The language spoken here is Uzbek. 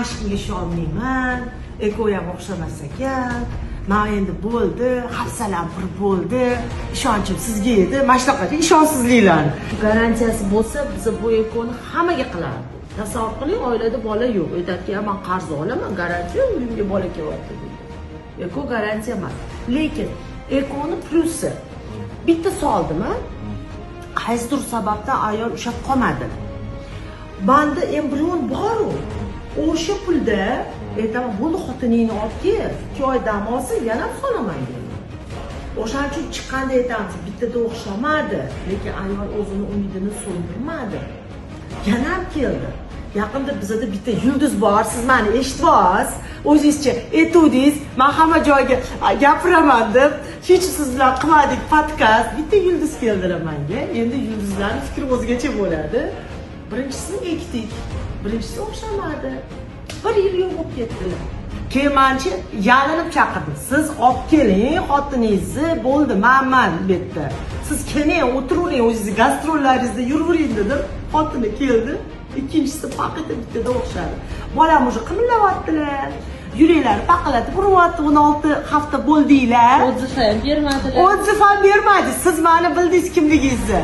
mashqga ishonmayman, eko ham o'xshamas ekan, men endi bo'ldi, hafsalam pir bo'ldi, ishonchim sizga edi, mana shunaqa ishonchsizliklarni. Garantiyasi bo'lsa, biz bu ekoni hammaga qilardik. Tasavvur qiling, oilada bola yo'q, aytadiki, men qarz olaman, garantiya uyimga bola kelyapti deydi. Eko garantiya emas. Lekin ekoni plyusi bitta soldim-a, qaysidir sababdan ayol ushab qolmadi. Banda embrion bor-ku. O'sha pulda aytaman, bo'ldi xotiningni olib kel, 2 oy dam olsin, yana solaman deydi. O'shaning uchun chiqqanda aytamiz, bittada o'xshamadi, lekin ayol o'zini umidini so'ndirmadi. Yana ham keldi. Yaqinda bizda bitta yulduz bor, siz meni eshitibsiz. O'zingizcha aytdingiz, men hamma joyga gapiraman deb, hech siz bilan qilmadik podkast. Bitta yulduz keldilar menga. Endi yulduzlarning fikri o'zgacha bo'ladi. Birinchisini ekdik, birinchisi o'xshamadi. 1 yil yo'q bo'lib ketdilar. Keyin menchi yalinib chaqirdim. Siz olib keling xotiningizni, bo'ldi, men bu yerda. Siz keling, o'tiring, o'zingiz gastrollaringizda yuravering dedim. Xotini keldi. Ikkinchisi faqat bittada o'xshadi. Bolam уже qimilyaptilar. Yuraklari paqillatib uryapti. 16 hafta bo'ldinglar. O'zi ham bermadilar. O'zi ham bermadi. Siz meni bildingiz kimligingizni.